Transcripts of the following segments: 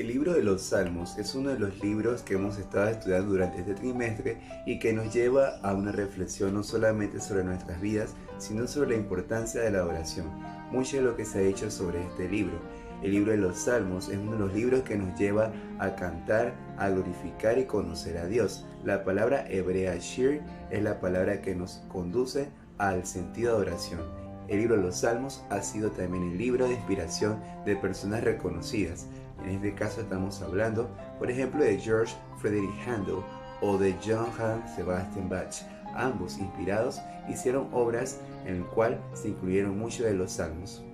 El libro de los Salmos es uno de los libros que hemos estado estudiando durante este trimestre y que nos lleva a una reflexión no solamente sobre nuestras vidas, sino sobre la importancia de la adoración. Mucho de lo que se ha dicho sobre este libro. El libro de los Salmos es uno de los libros que nos lleva a cantar, a glorificar y conocer a Dios. La palabra hebrea shir es la palabra que nos conduce al sentido de adoración. El libro de los Salmos ha sido también el libro de inspiración de personas reconocidas. En este caso estamos hablando, por ejemplo, de George Frederick Handel o de Johann Sebastian Bach. Ambos, inspirados, hicieron obras en las cuales se incluyeron muchos de los salmos.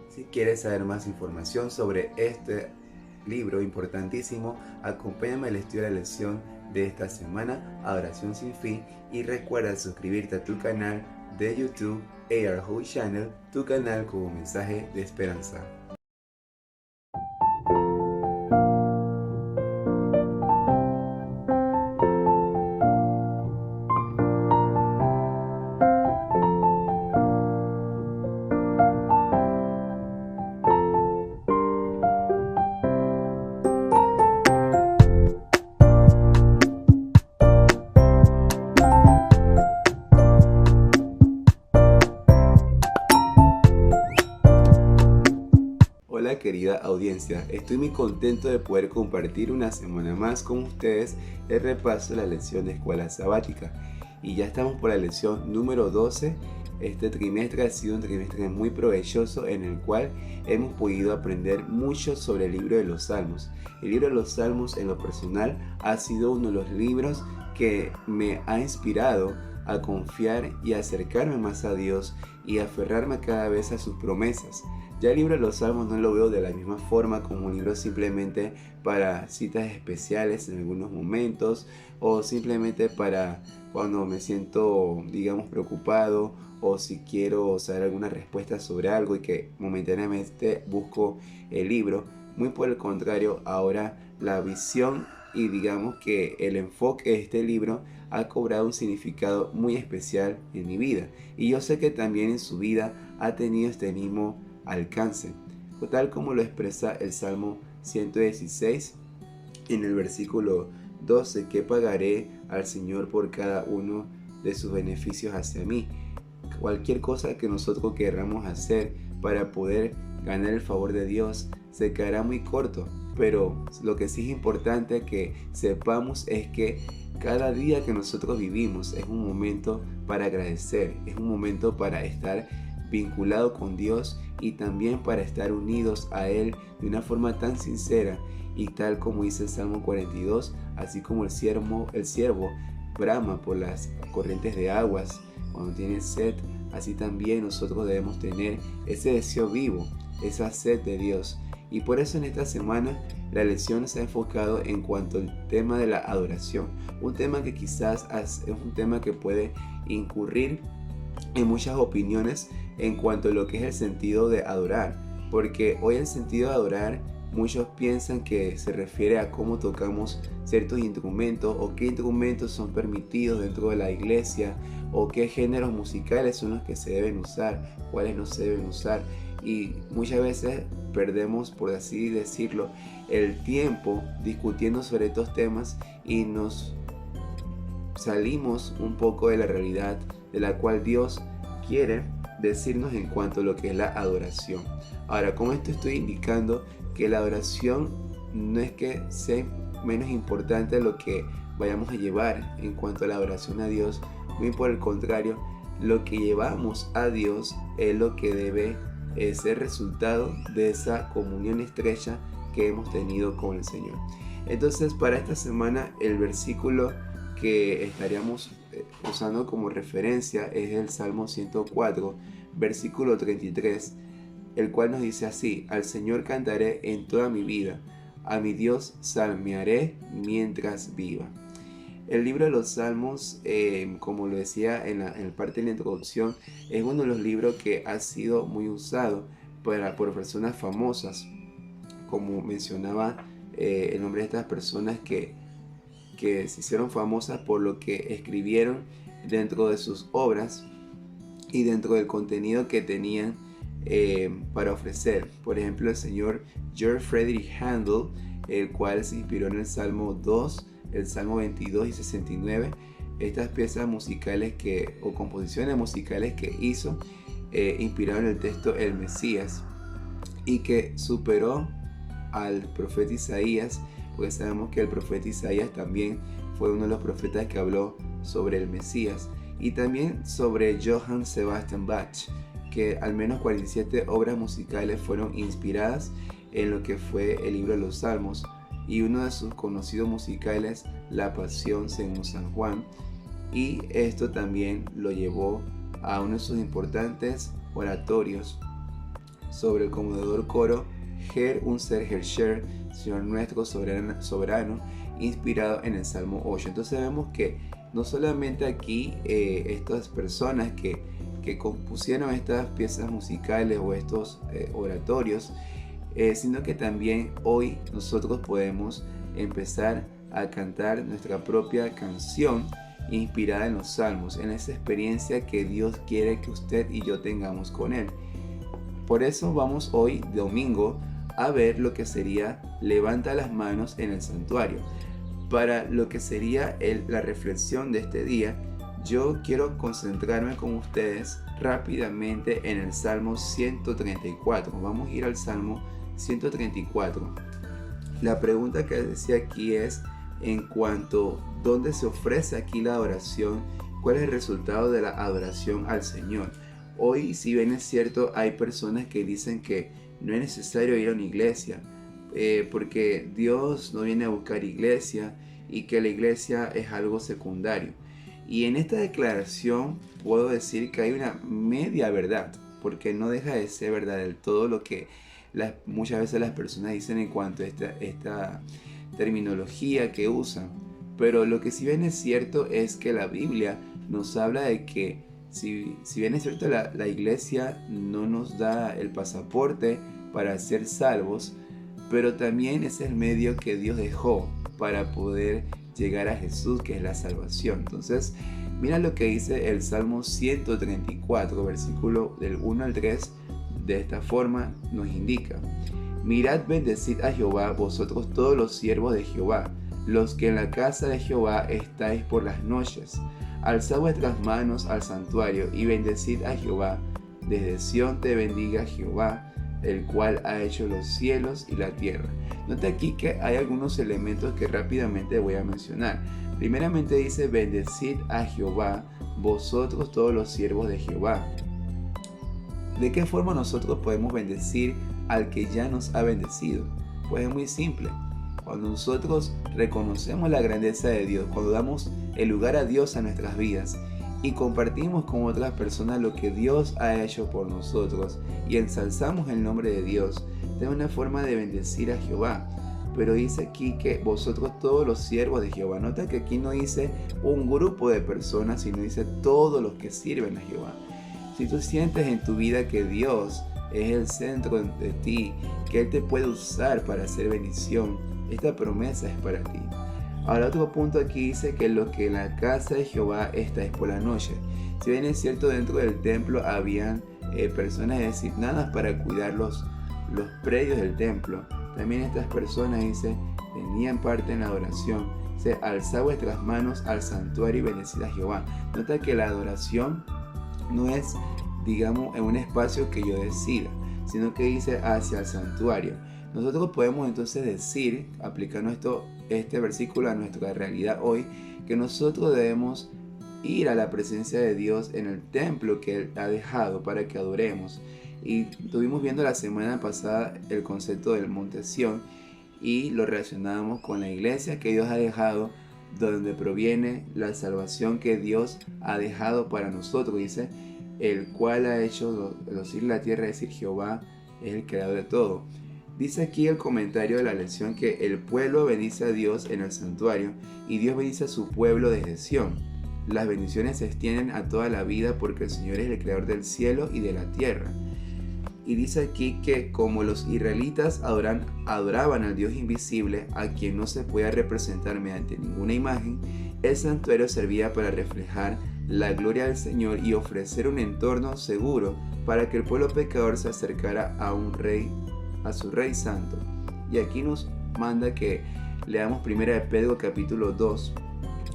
Si quieres saber más información sobre este libro importantísimo, acompáñame al estudio de la lección de esta semana, Adoración Sin Fin, y recuerda suscribirte a tu canal de YouTube, AR Hope Channel, tu canal como mensaje de esperanza. Hola querida audiencia, estoy muy contento de poder compartir una semana más con ustedes el repaso de la lección de escuela sabática. Y ya estamos por la lección número 12. Este trimestre ha sido un trimestre muy provechoso en el cual hemos podido aprender mucho sobre el libro de los Salmos. El libro de los Salmos en lo personal ha sido uno de los libros que me ha inspirado a confiar y acercarme más a Dios y aferrarme cada vez a sus promesas. Ya el libro de los Salmos no lo veo de la misma forma como un libro simplemente para citas especiales en algunos momentos o simplemente para cuando me siento, digamos, preocupado o si quiero saber alguna respuesta sobre algo y que momentáneamente busco el libro. Muy por el contrario, ahora la visión y digamos que el enfoque de este libro ha cobrado un significado muy especial en mi vida. Y yo sé que también en su vida ha tenido este mismo alcance, tal como lo expresa el Salmo 116 en el versículo 12, que pagaré al Señor por cada uno de sus beneficios hacia mí. Cualquier cosa que nosotros querramos hacer para poder ganar el favor de Dios se quedará muy corto, pero lo que sí es importante que sepamos es que cada día que nosotros vivimos es un momento para agradecer, es un momento para estar vinculado con Dios y también para estar unidos a Él de una forma tan sincera y tal como dice el Salmo 42, así como el siervo brama por las corrientes de aguas cuando tiene sed, así también nosotros debemos tener ese deseo vivo, esa sed de Dios. Y por eso en esta semana la lección se ha enfocado en cuanto al tema de la adoración, un tema que quizás es un tema que puede incurrir en muchas opiniones en cuanto a lo que es el sentido de adorar, porque hoy el sentido de adorar muchos piensan que se refiere a cómo tocamos ciertos instrumentos o qué instrumentos son permitidos dentro de la iglesia o qué géneros musicales son los que se deben usar, cuáles no se deben usar, y muchas veces perdemos, por así decirlo, el tiempo discutiendo sobre estos temas y nos salimos un poco de la realidad de la cual Dios quiere decirnos en cuanto a lo que es la adoración. Ahora, con esto estoy indicando que la adoración no es que sea menos importante lo que vayamos a llevar en cuanto a la adoración a Dios, muy por el contrario, lo que llevamos a Dios es lo que debe ser resultado de esa comunión estrecha que hemos tenido con el Señor. Entonces, para esta semana el versículo que estaríamos usando como referencia es el Salmo 104, versículo 33, el cual nos dice así: al Señor cantaré en toda mi vida, a mi Dios salmearé mientras viva. El libro de los Salmos, como lo decía en la parte de la introducción, es uno de los libros que ha sido muy usado por personas famosas, como mencionaba el nombre de estas personas que se hicieron famosas por lo que escribieron dentro de sus obras y dentro del contenido que tenían para ofrecer. Por ejemplo, el señor George Frederick Handel el cual se inspiró en el Salmo 2, el Salmo 22 y 69. Estas piezas musicales o composiciones musicales que hizo inspiraron el texto El Mesías, y que superó al profeta Isaías, porque sabemos que el profeta Isaías también fue uno de los profetas que habló sobre el Mesías, y también sobre Johann Sebastian Bach, que al menos 47 obras musicales fueron inspiradas en lo que fue el libro de los Salmos, y uno de sus conocidos musicales, La Pasión según San Juan, y esto también lo llevó a uno de sus importantes oratorios sobre el conmovedor coro Herr unser Herrscher, Señor nuestro soberano, inspirado en el Salmo 8. Entonces vemos que no solamente aquí estas personas que compusieron estas piezas musicales o estos oratorios, sino que también hoy nosotros podemos empezar a cantar nuestra propia canción inspirada en los salmos, en esa experiencia que Dios quiere que usted y yo tengamos con Él. Por eso vamos hoy, domingo, a ver lo que sería levanta las manos en el santuario. Para lo que sería la reflexión de este día, yo quiero concentrarme con ustedes rápidamente en el Salmo 134. Vamos a ir al Salmo 134. La pregunta que decía aquí es en cuanto a dónde se ofrece aquí la adoración, cuál es el resultado de la adoración al Señor. Hoy, si bien es cierto, hay personas que dicen que no es necesario ir a una iglesia, porque Dios no viene a buscar iglesia y que la iglesia es algo secundario. Y en esta declaración puedo decir que hay una media verdad, porque no deja de ser verdad del todo lo que muchas veces las personas dicen en cuanto a esta terminología que usan. Pero lo que sí bien es cierto es que la Biblia nos habla de que si bien es cierto la iglesia no nos da el pasaporte para ser salvos, pero también es el medio que Dios dejó para poder llegar a Jesús, que es la salvación. Entonces, mira lo que dice el Salmo 134, versículo del 1 al 3, de esta forma nos indica: mirad, bendecid a Jehová, vosotros todos los siervos de Jehová, los que en la casa de Jehová estáis por las noches. Alzad vuestras manos al santuario y bendecid a Jehová. Desde Sión te bendiga Jehová, el cual ha hecho los cielos y la tierra. Nota aquí que hay algunos elementos que rápidamente voy a mencionar. Primeramente dice: bendecid a Jehová, vosotros todos los siervos de Jehová. ¿De qué forma nosotros podemos bendecir al que ya nos ha bendecido? Pues es muy simple. Cuando nosotros reconocemos la grandeza de Dios, cuando damos el lugar a Dios a nuestras vidas y compartimos con otras personas lo que Dios ha hecho por nosotros y ensalzamos el nombre de Dios, es una forma de bendecir a Jehová. Pero dice aquí que vosotros todos los siervos de Jehová. Nota que aquí no dice un grupo de personas, sino dice todos los que sirven a Jehová. Si tú sientes en tu vida que Dios es el centro de ti, que Él te puede usar para hacer bendición, esta promesa es para ti. Ahora, otro punto aquí dice que lo que en la casa de Jehová estáis por la noche. Si bien es cierto, dentro del templo habían personas designadas para cuidar los predios del templo, también estas personas, dice, tenían parte en la adoración. Se alzad vuestras manos al santuario y bendecid a Jehová. Nota que la adoración no es, digamos, en un espacio que yo decida, sino que dice hacia el santuario. Nosotros podemos entonces decir, aplicando este versículo a nuestra realidad hoy, que nosotros debemos ir a la presencia de Dios en el templo que Él ha dejado para que adoremos. Y estuvimos viendo la semana pasada el concepto del monte Sión y lo relacionamos con la iglesia que Dios ha dejado, donde proviene la salvación que Dios ha dejado para nosotros. Dice: el cual ha hecho los cielos y la tierra, es decir, Jehová es el creador de todo. Dice aquí el comentario de la lección que el pueblo bendice a Dios en el santuario y Dios bendice a su pueblo desde Sión. Las bendiciones se extienden a toda la vida porque el Señor es el creador del cielo y de la tierra. Y dice aquí que como los israelitas adoraban al Dios invisible, a quien no se podía representar mediante ninguna imagen, el santuario servía para reflejar la gloria del Señor y ofrecer un entorno seguro para que el pueblo pecador se acercara a su Rey Santo. Y aquí nos manda que leamos 1 de Pedro capítulo 2,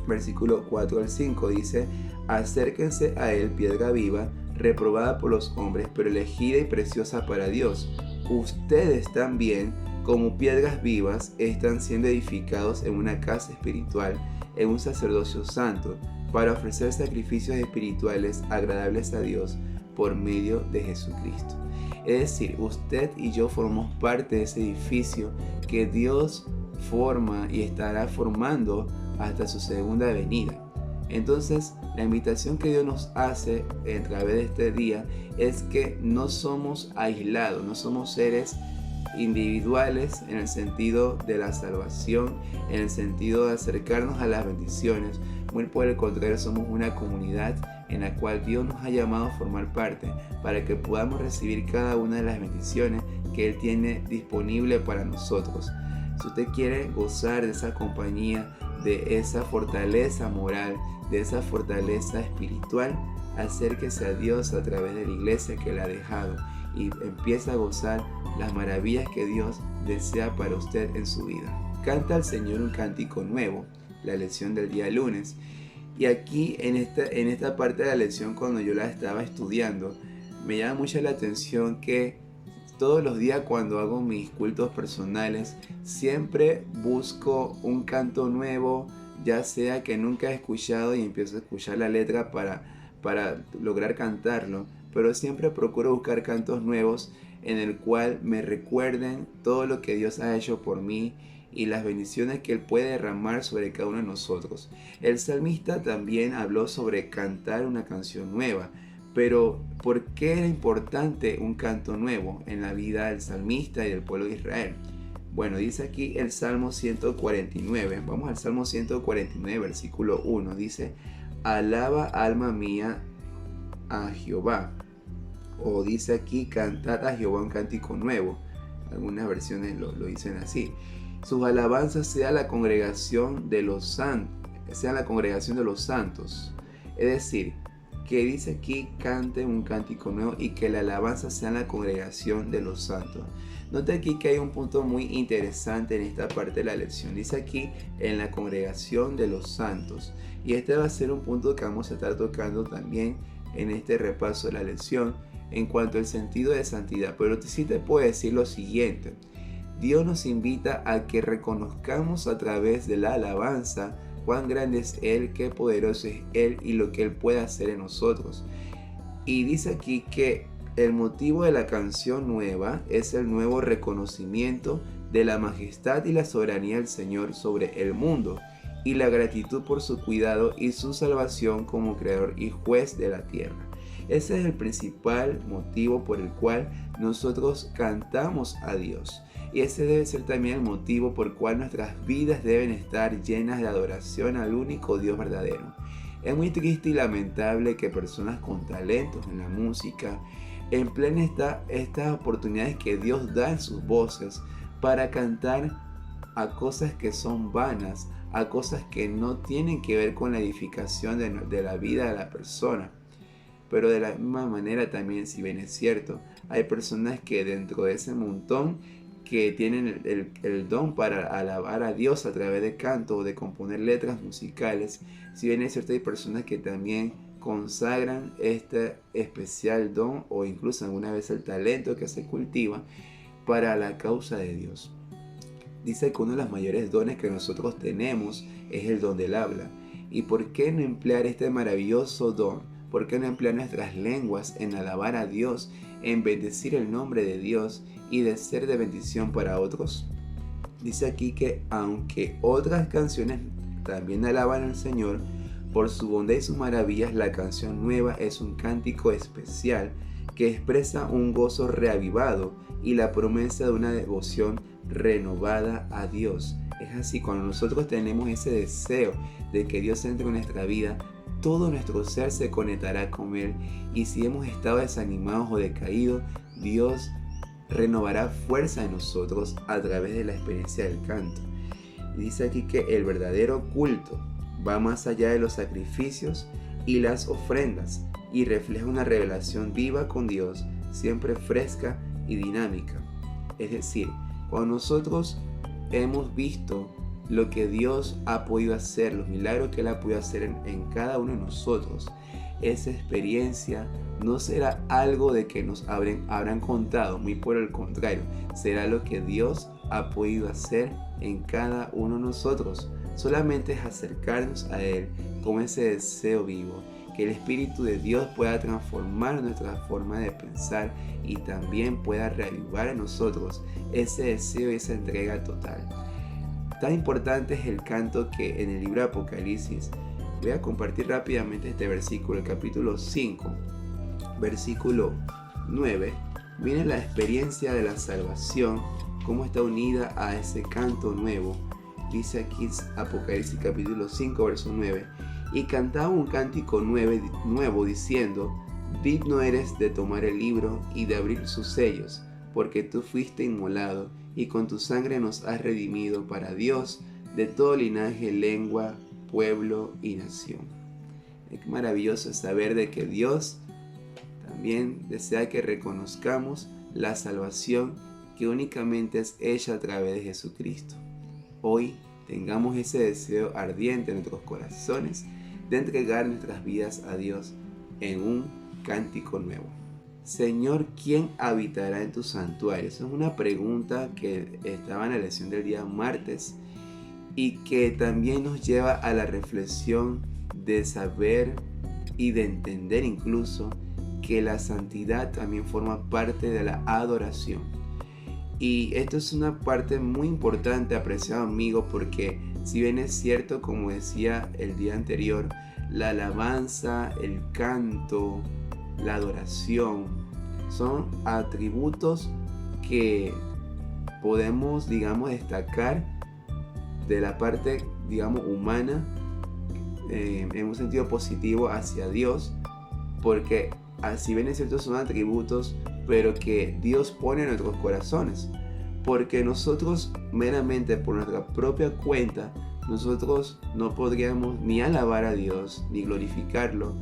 versículo 4 al 5. Dice: acérquense a él, piedra viva, reprobada por los hombres, pero elegida y preciosa para Dios. Ustedes también, como piedras vivas, están siendo edificados en una casa espiritual, en un sacerdocio santo, para ofrecer sacrificios espirituales agradables a Dios por medio de Jesucristo. Es decir, usted y yo formamos parte de ese edificio que Dios forma y estará formando hasta su segunda venida. Entonces, la invitación que Dios nos hace a través de este día es que no somos aislados, no somos seres individuales en el sentido de la salvación, en el sentido de acercarnos a las bendiciones. Muy por el contrario, somos una comunidad en la cual Dios nos ha llamado a formar parte para que podamos recibir cada una de las bendiciones que Él tiene disponible para nosotros. Si usted quiere gozar de esa compañía, de esa fortaleza moral, de esa fortaleza espiritual, acérquese a Dios a través de la iglesia que le ha dejado y empieza a gozar las maravillas que Dios desea para usted en su vida. Canta al Señor un cántico nuevo, la lección del día lunes. Y aquí en esta parte de la lección, cuando yo la estaba estudiando, me llama mucho la atención que todos los días cuando hago mis cultos personales, siempre busco un canto nuevo, ya sea que nunca he escuchado y empiezo a escuchar la letra para lograr cantarlo, pero siempre procuro buscar cantos nuevos en el cual me recuerden todo lo que Dios ha hecho por mí y las bendiciones que Él puede derramar sobre cada uno de nosotros. El salmista también habló sobre cantar una canción nueva, pero ¿por qué era importante un canto nuevo en la vida del salmista y del pueblo de Israel? Bueno, dice aquí el Salmo 149, vamos al Salmo 149, versículo 1, dice: alaba alma mía a Jehová. O dice aquí: cantad a Jehová un cántico nuevo. Algunas versiones lo dicen así. Sus alabanzas sea la congregación de los santos. Es decir, que dice aquí: canten un cántico nuevo y que la alabanza sea la congregación de los santos. Nota aquí que hay un punto muy interesante en esta parte de la lección. Dice aquí: en la congregación de los santos. Y este va a ser un punto que vamos a estar tocando también en este repaso de la lección en cuanto al sentido de santidad. Pero sí te puedo decir lo siguiente: Dios nos invita a que reconozcamos a través de la alabanza cuán grande es Él, qué poderoso es Él y lo que Él puede hacer en nosotros. Y dice aquí que el motivo de la canción nueva es el nuevo reconocimiento de la majestad y la soberanía del Señor sobre el mundo y la gratitud por su cuidado y su salvación como creador y juez de la tierra. Ese es el principal motivo por el cual nosotros cantamos a Dios. Y ese debe ser también el motivo por el cual nuestras vidas deben estar llenas de adoración al único Dios verdadero. Es muy triste y lamentable que personas con talentos en la música empleen estas oportunidades que Dios da en sus voces para cantar a cosas que son vanas, a cosas que no tienen que ver con la edificación de la vida de la persona. Pero de la misma manera también, si bien es cierto, hay personas que dentro de ese montón que tienen el don para alabar a Dios a través de canto o de componer letras musicales. Si bien es cierto, hay personas que también consagran este especial don o incluso alguna vez el talento que se cultiva para la causa de Dios. Dice que uno de los mayores dones que nosotros tenemos es el don del habla. ¿Y por qué no emplear este maravilloso don? ¿Por qué no emplear nuestras lenguas en alabar a Dios, en bendecir el nombre de Dios y de ser de bendición para otros? Dice aquí que aunque otras canciones también alaban al Señor por su bondad y sus maravillas, la canción nueva es un cántico especial que expresa un gozo reavivado y la promesa de una devoción renovada a Dios. Es así, cuando nosotros tenemos ese deseo de que Dios entre en nuestra vida, todo nuestro ser se conectará con Él, y si hemos estado desanimados o decaídos, Dios renovará fuerza en nosotros a través de la experiencia del canto. Dice aquí que el verdadero culto va más allá de los sacrificios y las ofrendas y refleja una revelación viva con Dios, siempre fresca y dinámica. Es decir, cuando nosotros hemos visto lo que Dios ha podido hacer, los milagros que Él ha podido hacer en cada uno de nosotros, esa experiencia no será algo de que nos habrán contado, muy por el contrario, será lo que Dios ha podido hacer en cada uno de nosotros. Solamente es acercarnos a Él con ese deseo vivo, que el Espíritu de Dios pueda transformar nuestra forma de pensar y también pueda reavivar en nosotros ese deseo y esa entrega total. Tan importante es el canto que en el libro de Apocalipsis, voy a compartir rápidamente este versículo, el capítulo 5, versículo 9, viene la experiencia de la salvación, cómo está unida a ese canto nuevo. Dice aquí Apocalipsis capítulo 5, verso 9, y cantaba un cántico nuevo diciendo: digno eres de tomar el libro y de abrir sus sellos, porque tú fuiste inmolado, y con tu sangre nos has redimido para Dios de todo linaje, lengua, pueblo y nación. Es maravilloso saber de que Dios también desea que reconozcamos la salvación que únicamente es hecha a través de Jesucristo. Hoy tengamos ese deseo ardiente en nuestros corazones de entregar nuestras vidas a Dios en un cántico nuevo. Señor, ¿quién habitará en tu santuario? Esa es una pregunta que estaba en la lección del día martes y que también nos lleva a la reflexión de saber y de entender incluso que la santidad también forma parte de la adoración. Y esto es una parte muy importante, apreciado amigo, porque si bien es cierto, como decía el día anterior, la alabanza, el canto, la adoración son atributos que podemos, destacar de la parte, humana, en un sentido positivo hacia Dios, porque si bien es cierto son atributos, pero que Dios pone en nuestros corazones, porque nosotros meramente por nuestra propia cuenta, nosotros no podríamos ni alabar a Dios ni glorificarlo,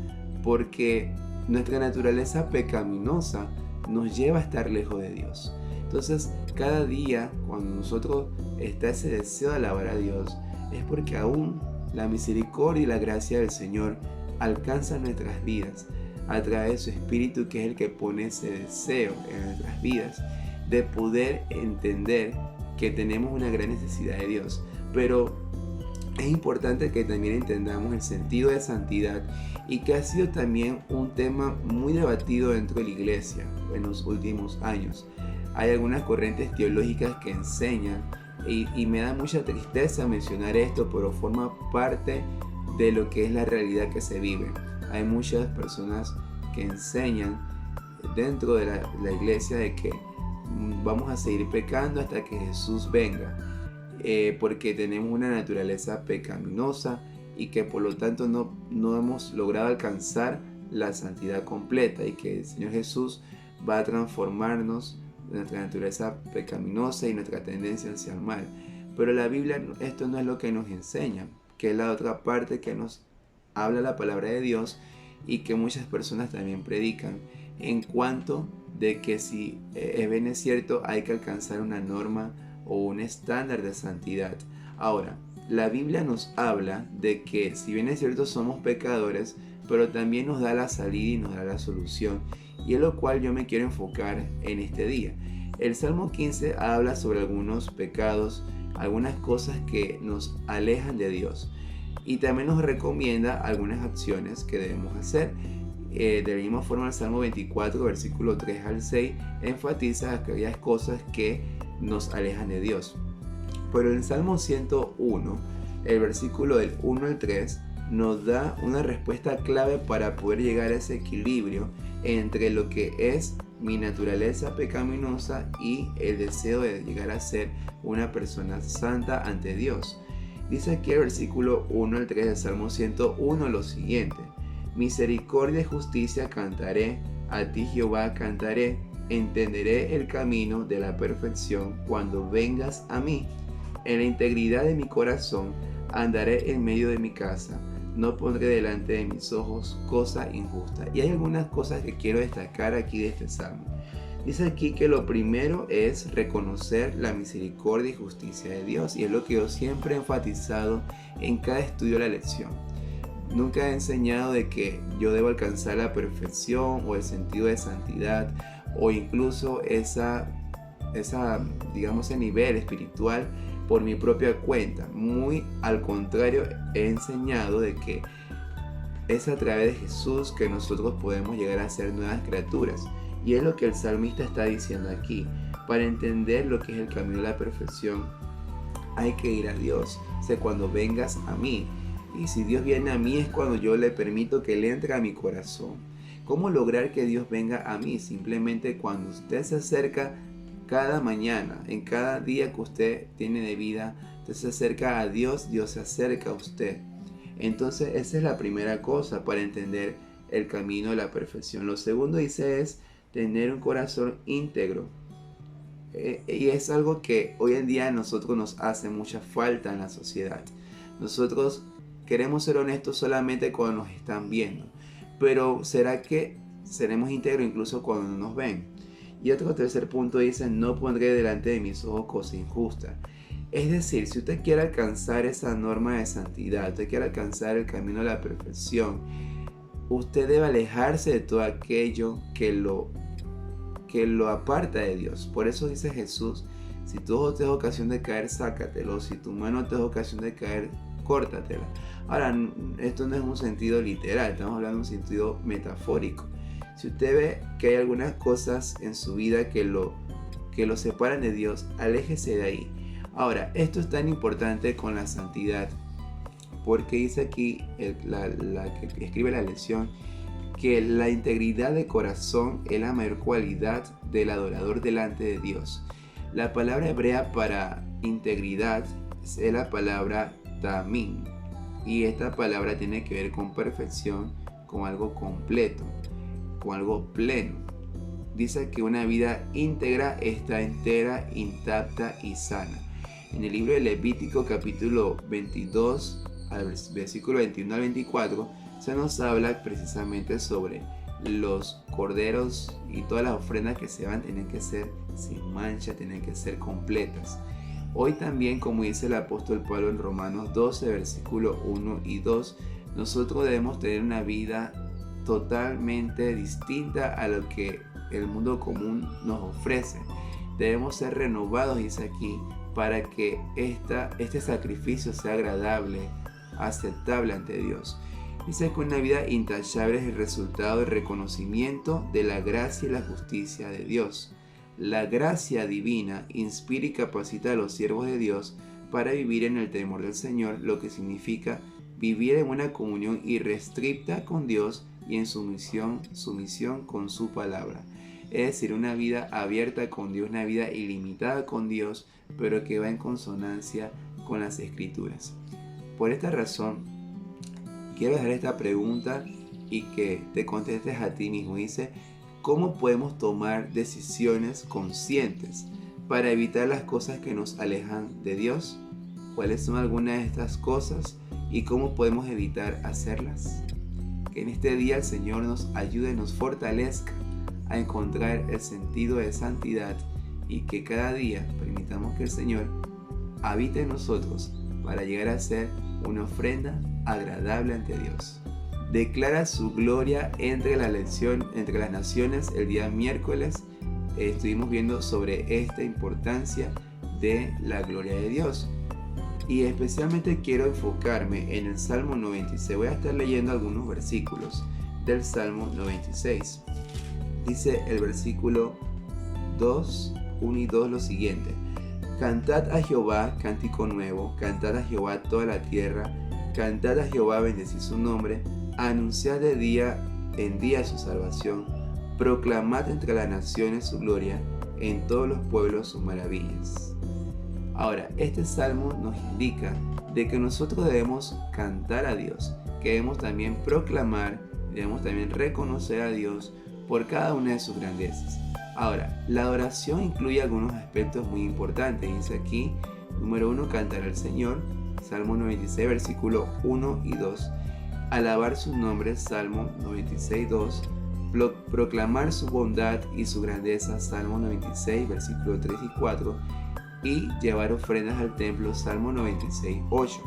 porque nuestra naturaleza pecaminosa nos lleva a estar lejos de Dios. Entonces, cada día cuando nosotros está ese deseo de alabar a Dios, es porque aún la misericordia y la gracia del Señor alcanzan nuestras vidas a través de su Espíritu, que es el que pone ese deseo en nuestras vidas de poder entender que tenemos una gran necesidad de Dios. Pero es importante que también entendamos el sentido de santidad, y que ha sido también un tema muy debatido dentro de la iglesia en los últimos años. Hay algunas corrientes teológicas que enseñan, y me da mucha tristeza mencionar esto, pero forma parte de lo que es la realidad que se vive. Hay muchas personas que enseñan dentro de la iglesia de que vamos a seguir pecando hasta que Jesús venga, porque tenemos una naturaleza pecaminosa y que por lo tanto no hemos logrado alcanzar la santidad completa, y que el Señor Jesús va a transformarnos nuestra naturaleza pecaminosa y nuestra tendencia hacia el mal. Pero la Biblia, esto no es lo que nos enseña, que es la otra parte que nos habla la palabra de Dios y que muchas personas también predican, en cuanto de que si bien es cierto, hay que alcanzar una norma o un estándar de santidad. Ahora, la Biblia nos habla de que si bien es cierto somos pecadores, pero también nos da la salida y nos da la solución, y es lo cual yo me quiero enfocar en este día. El Salmo 15 habla sobre algunos pecados, algunas cosas que nos alejan de Dios, y también nos recomienda algunas acciones que debemos hacer. De la misma forma, el Salmo 24, versículo 3 al 6, enfatiza aquellas cosas que nos alejan de Dios. Pero el Salmo 101, el versículo del 1 al 3, nos da una respuesta clave para poder llegar a ese equilibrio entre lo que es mi naturaleza pecaminosa y el deseo de llegar a ser una persona santa ante Dios. Dice aquí el versículo 1 al 3 del Salmo 101 lo siguiente: misericordia y justicia cantaré, a ti Jehová cantaré, entenderé el camino de la perfección cuando vengas a mí. En la integridad de mi corazón andaré en medio de mi casa, no pondré delante de mis ojos cosa injusta. Y hay algunas cosas que quiero destacar aquí de este salmo. Dice aquí que lo primero es reconocer la misericordia y justicia de Dios, y es lo que yo siempre he enfatizado en cada estudio de la lección. Nunca he enseñado de que yo debo alcanzar la perfección o el sentido de santidad o incluso digamos, ese nivel espiritual por mi propia cuenta. Muy al contrario, he enseñado de que es a través de Jesús que nosotros podemos llegar a ser nuevas criaturas. Y es lo que el salmista está diciendo aquí. Para entender lo que es el camino de la perfección, hay que ir a Dios. O sea, cuando vengas a mí. Y si Dios viene a mí es cuando yo le permito que Él entre a mi corazón. ¿Cómo lograr que Dios venga a mí? Simplemente cuando usted se acerca cada mañana, en cada día que usted tiene de vida, usted se acerca a Dios, Dios se acerca a usted. Entonces esa es la primera cosa para entender el camino de la perfección. Lo segundo dice es tener un corazón íntegro. Y es algo que hoy en día a nosotros nos hace mucha falta en la sociedad. Nosotros queremos ser honestos solamente cuando nos están viendo. Pero ¿será que seremos íntegros incluso cuando no nos ven? Y otro tercer punto dice, no pondré delante de mis ojos cosa injusta. Es decir, si usted quiere alcanzar esa norma de santidad, usted quiere alcanzar el camino de la perfección, usted debe alejarse de todo aquello que lo aparta de Dios. Por eso dice Jesús, si tu ojo te da ocasión de caer, sácatelo. Si tu mano te da ocasión de caer, córtatela. Ahora, esto no es un sentido literal, estamos hablando de un sentido metafórico. Si usted ve que hay algunas cosas en su vida que lo separan de Dios, aléjese de ahí. Ahora, esto es tan importante con la santidad, porque dice aquí la que escribe la lección, que la integridad de corazón es la mayor cualidad del adorador delante de Dios. La palabra hebrea para integridad es la palabra tamim, y esta palabra tiene que ver con perfección, con algo completo, con algo pleno. Dice que una vida íntegra está entera, intacta y sana. En el libro de Levítico capítulo 22, al versículo 21 al 24, se nos habla precisamente sobre los corderos y todas las ofrendas que se van tienen que ser sin mancha, tienen que ser completas. Hoy también, como dice el apóstol Pablo en Romanos 12, versículo 1 y 2, nosotros debemos tener una vida totalmente distinta a lo que el mundo común nos ofrece. Debemos ser renovados, dice aquí, para que este sacrificio sea agradable, aceptable ante Dios. Dice que una vida intachable es el resultado del reconocimiento de la gracia y la justicia de Dios. La gracia divina inspira y capacita a los siervos de Dios para vivir en el temor del Señor, lo que significa vivir en una comunión irrestricta con Dios y en sumisión con su palabra. Es decir, una vida abierta con Dios, una vida ilimitada con Dios, pero que va en consonancia con las Escrituras. Por esta razón, quiero dejar esta pregunta y que te contestes a ti mismo. Dice, ¿cómo podemos tomar decisiones conscientes para evitar las cosas que nos alejan de Dios? ¿Cuáles son algunas de estas cosas y cómo podemos evitar hacerlas? Que en este día el Señor nos ayude, nos fortalezca a encontrar el sentido de santidad y que cada día permitamos que el Señor habite en nosotros para llegar a ser una ofrenda agradable ante Dios. Declara su gloria entre las naciones. El día miércoles estuvimos viendo sobre esta importancia de la gloria de Dios. Y especialmente quiero enfocarme en el Salmo 96. Voy a estar leyendo algunos versículos del Salmo 96. Dice el versículo 2, 1 y 2 lo siguiente. Cantad a Jehová cántico nuevo, cantad a Jehová toda la tierra, cantad a Jehová, bendecid su nombre, anunciad de día en día su salvación, proclamad entre las naciones su gloria, en todos los pueblos sus maravillas. Ahora, este salmo nos indica de que nosotros debemos cantar a Dios, que debemos también proclamar, debemos también reconocer a Dios por cada una de sus grandezas. Ahora, la adoración incluye algunos aspectos muy importantes. Dice aquí, número 1, cantar al Señor, Salmo 96, versículo 1 y 2. Alabar su nombre, Salmo 96, 2. proclamar su bondad y su grandeza, Salmo 96, versículos 3 y 4, y llevar ofrendas al templo, Salmo 96, 8.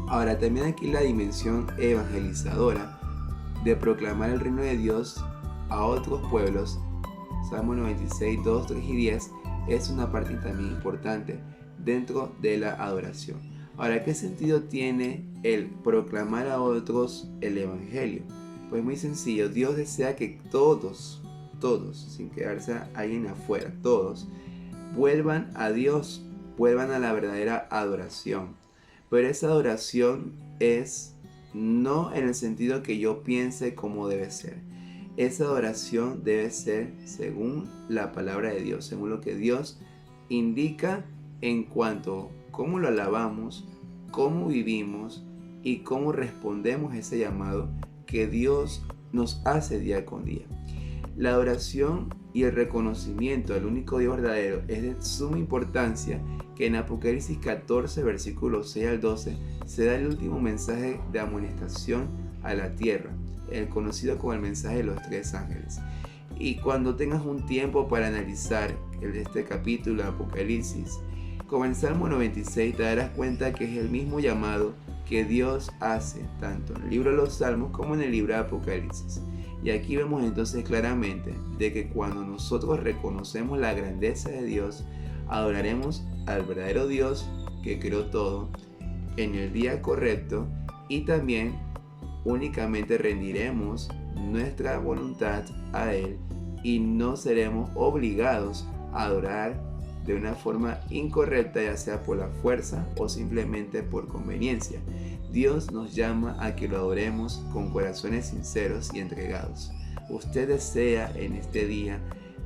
Ahora también aquí la dimensión evangelizadora de proclamar el reino de Dios a otros pueblos, Salmo 96, 2, 3 y 10, es una parte también importante dentro de la adoración. Ahora, ¿qué sentido tiene el proclamar a otros el evangelio? Pues muy sencillo, Dios desea que todos, sin quedarse alguien afuera, todos, vuelvan a Dios, vuelvan a la verdadera adoración. Pero esa adoración es no en el sentido que yo piense cómo debe ser. Esa adoración debe ser según la palabra de Dios, según lo que Dios indica en cuanto a cómo lo alabamos, cómo vivimos y cómo respondemos a ese llamado que Dios nos hace día con día. La adoración y el reconocimiento al único Dios verdadero es de suma importancia, que en Apocalipsis 14, versículos 6 al 12, se da el último mensaje de amonestación a la tierra, el conocido como el mensaje de los 3 ángeles. Y cuando tengas un tiempo para analizar este capítulo de Apocalipsis, con el Salmo 96 te darás cuenta que es el mismo llamado que Dios hace tanto en el libro de los Salmos como en el libro de Apocalipsis. Y aquí vemos entonces claramente de que cuando nosotros reconocemos la grandeza de Dios, adoraremos al verdadero Dios que creó todo en el día correcto, y también únicamente rendiremos nuestra voluntad a Él y no seremos obligados a adorar de una forma incorrecta, ya sea por la fuerza o simplemente por conveniencia. Dios nos llama a que lo adoremos con corazones sinceros y entregados. Usted desea en este día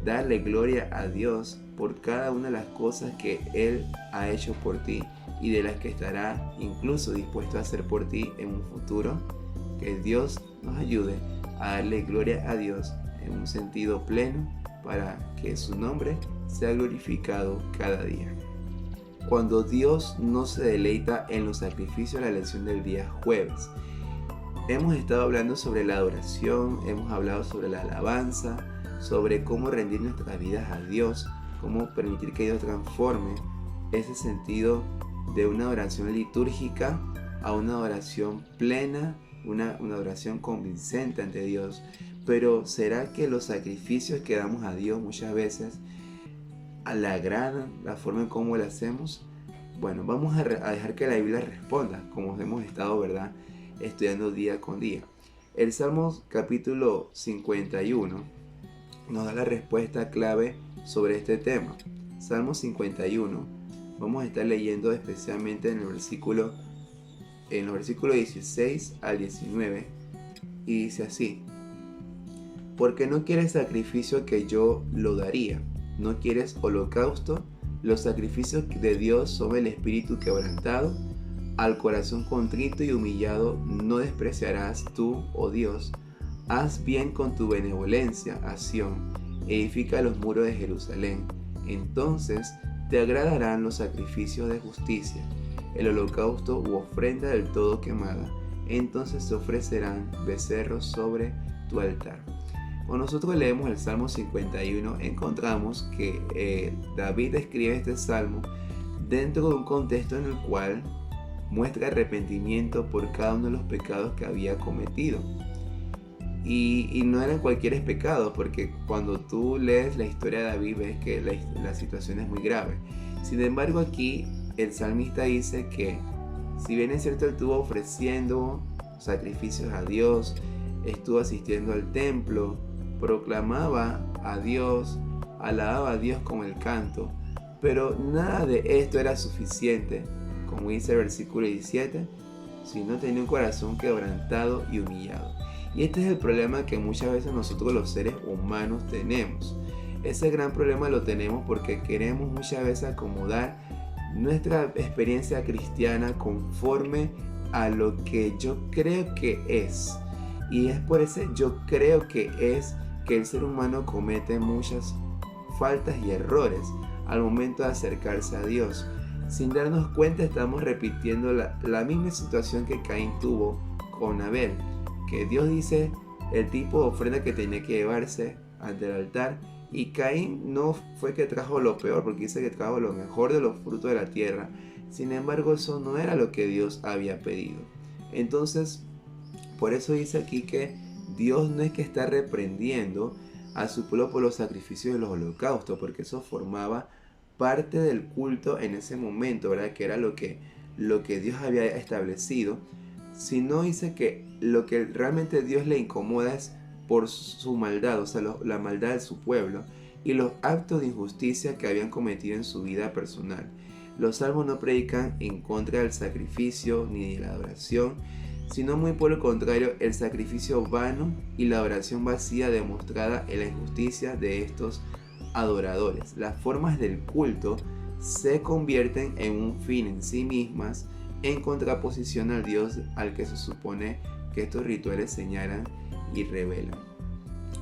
darle gloria a Dios por cada una de las cosas que Él ha hecho por ti y de las que estará incluso dispuesto a hacer por ti en un futuro. Que Dios nos ayude a darle gloria a Dios en un sentido pleno para que su nombre sea glorificado cada día. Cuando Dios no se deleita en los sacrificios, la lección del día jueves. Hemos estado hablando sobre la adoración, hemos hablado sobre la alabanza, sobre cómo rendir nuestras vidas a Dios, cómo permitir que Dios transforme ese sentido de una adoración litúrgica a una adoración plena, una adoración convincente ante Dios. Pero ¿será que los sacrificios que damos a Dios muchas veces le agradan la forma en cómo lo hacemos? Bueno, vamos a dejar que la Biblia responda, como hemos estado, ¿verdad?, estudiando día con día. El Salmo capítulo 51 nos da la respuesta clave sobre este tema. Salmo 51, vamos a estar leyendo especialmente en los versículos 16 al 19, y dice así: porque no quieres sacrificio que yo lo daría, no quieres holocausto. Los sacrificios de Dios son el espíritu quebrantado, al corazón contrito y humillado no despreciarás tú, oh Dios. Haz bien con tu benevolencia a Sión, edifica los muros de Jerusalén. Entonces te agradarán los sacrificios de justicia, el holocausto u ofrenda del todo quemada. Entonces se ofrecerán becerros sobre tu altar. Cuando nosotros leemos el Salmo 51, encontramos que David escribe este salmo dentro de un contexto en el cual muestra arrepentimiento por cada uno de los pecados que había cometido. Y no eran cualquier pecado, porque cuando tú lees la historia de David ves que la situación es muy grave. Sin embargo, aquí el salmista dice que si bien es cierto, él estuvo ofreciendo sacrificios a Dios, estuvo asistiendo al templo, proclamaba a Dios, alababa a Dios con el canto, pero nada de esto era suficiente, como dice el versículo 17, si no tenía un corazón quebrantado y humillado. Y este es el problema que muchas veces nosotros los seres humanos tenemos. Ese gran problema lo tenemos porque queremos muchas veces acomodar nuestra experiencia cristiana conforme a lo que yo creo que es. Y es por ese yo creo que es que el ser humano comete muchas faltas y errores al momento de acercarse a Dios. Sin darnos cuenta estamos repitiendo la misma situación que Caín tuvo con Abel, que Dios dice el tipo de ofrenda que tenía que llevarse ante el altar. Y Caín no fue que trajo lo peor, porque dice que trajo lo mejor de los frutos de la tierra. Sin embargo, eso no era lo que Dios había pedido. Entonces, por eso dice aquí que Dios no es que está reprendiendo a su pueblo por los sacrificios de los holocaustos, porque eso formaba parte del culto en ese momento, ¿verdad? Que era lo que Dios había establecido. Sino dice que lo que realmente Dios le incomoda es por su maldad, o sea, la maldad de su pueblo y los actos de injusticia que habían cometido en su vida personal. Los salmos no predican en contra del sacrificio ni de la adoración, sino muy por el contrario, el sacrificio vano y la adoración vacía demostrada en la injusticia de estos adoradores. Las formas del culto se convierten en un fin en sí mismas, en contraposición al Dios al que se supone que estos rituales señalan y revelan.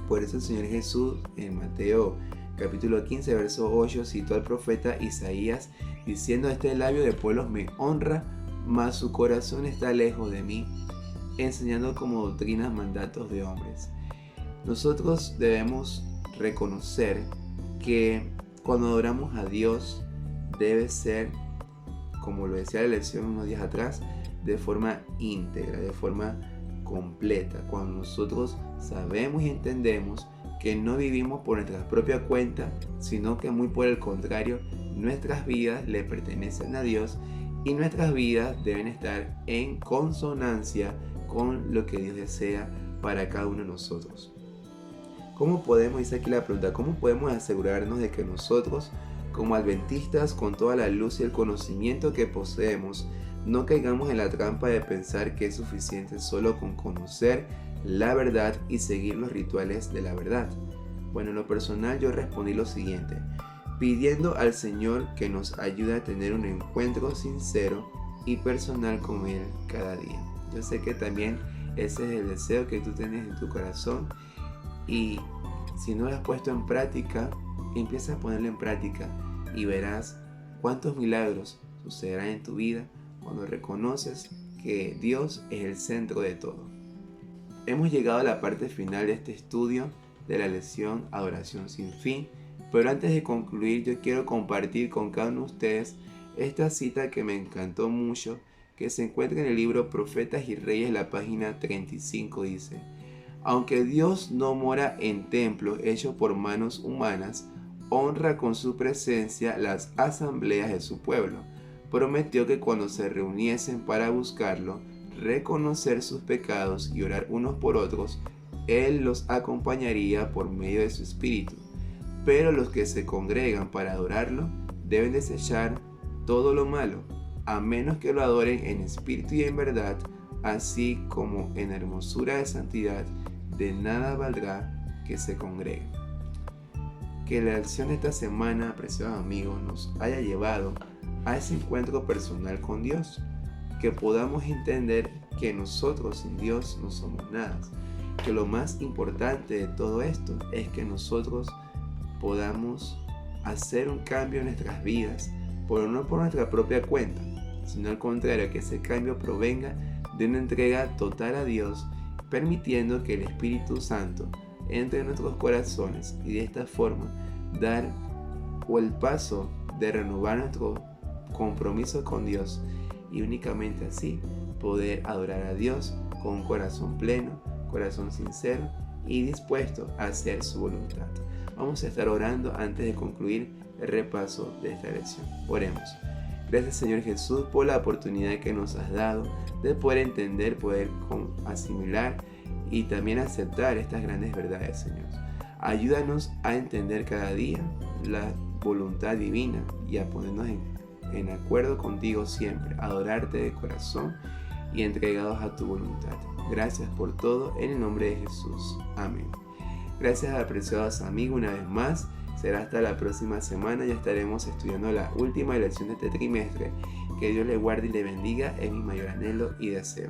Por eso el Señor Jesús en Mateo capítulo 15 verso 8 citó al profeta Isaías diciendo: este labio de pueblos me honra, mas su corazón está lejos de mí, enseñando como doctrinas mandatos de hombres. Nosotros debemos reconocer que cuando adoramos a Dios debe ser, como lo decía la lección unos días atrás, de forma íntegra, de forma completa, cuando nosotros sabemos y entendemos que no vivimos por nuestra propia cuenta, sino que muy por el contrario, nuestras vidas le pertenecen a Dios y nuestras vidas deben estar en consonancia con lo que Dios desea para cada uno de nosotros. ¿Cómo podemos, dice aquí la pregunta, cómo podemos asegurarnos de que nosotros, como adventistas, con toda la luz y el conocimiento que poseemos, no caigamos en la trampa de pensar que es suficiente solo con conocer la verdad y seguir los rituales de la verdad? Bueno, en lo personal yo respondí lo siguiente: pidiendo al Señor que nos ayude a tener un encuentro sincero y personal con Él cada día. Yo sé que también ese es el deseo que tú tienes en tu corazón, y si no lo has puesto en práctica, empieza a ponerlo en práctica y verás cuántos milagros sucederán en tu vida cuando reconoces que Dios es el centro de todo. Hemos llegado a la parte final de este estudio de la lección Adoración sin fin, pero antes de concluir yo quiero compartir con cada uno de ustedes esta cita que me encantó mucho, que se encuentra en el libro Profetas y Reyes, la página 35. Dice: aunque Dios no mora en templos hechos por manos humanas, honra con su presencia las asambleas de su pueblo. Prometió que cuando se reuniesen para buscarlo, reconocer sus pecados y orar unos por otros, Él los acompañaría por medio de su espíritu. Pero los que se congregan para adorarlo deben desechar todo lo malo, a menos que lo adoren en espíritu y en verdad, así como en hermosura de santidad. De nada valdrá que se congreguen. Que la lección de esta semana, preciados amigos, nos haya llevado a ese encuentro personal con Dios, que podamos entender que nosotros sin Dios no somos nada, que lo más importante de todo esto es que nosotros podamos hacer un cambio en nuestras vidas, pero no por nuestra propia cuenta, sino al contrario, que ese cambio provenga de una entrega total a Dios, permitiendo que el Espíritu Santo entre en nuestros corazones y de esta forma dar el paso de renovar nuestro compromiso con Dios, y únicamente así poder adorar a Dios con un corazón pleno, corazón sincero y dispuesto a hacer su voluntad. Vamos a estar orando antes de concluir el repaso de esta lección. Oremos. Gracias, Señor Jesús, por la oportunidad que nos has dado de poder entender, poder asimilar y también aceptar estas grandes verdades, Señor. Ayúdanos a entender cada día la voluntad divina y a ponernos en acuerdo contigo siempre, a adorarte de corazón y entregados a tu voluntad. Gracias por todo, en el nombre de Jesús. Amén. Gracias, apreciados amigos, una vez más. Será hasta la próxima semana. Ya estaremos estudiando la última lección de este trimestre. Que Dios le guarde y le bendiga, es mi mayor anhelo y deseo.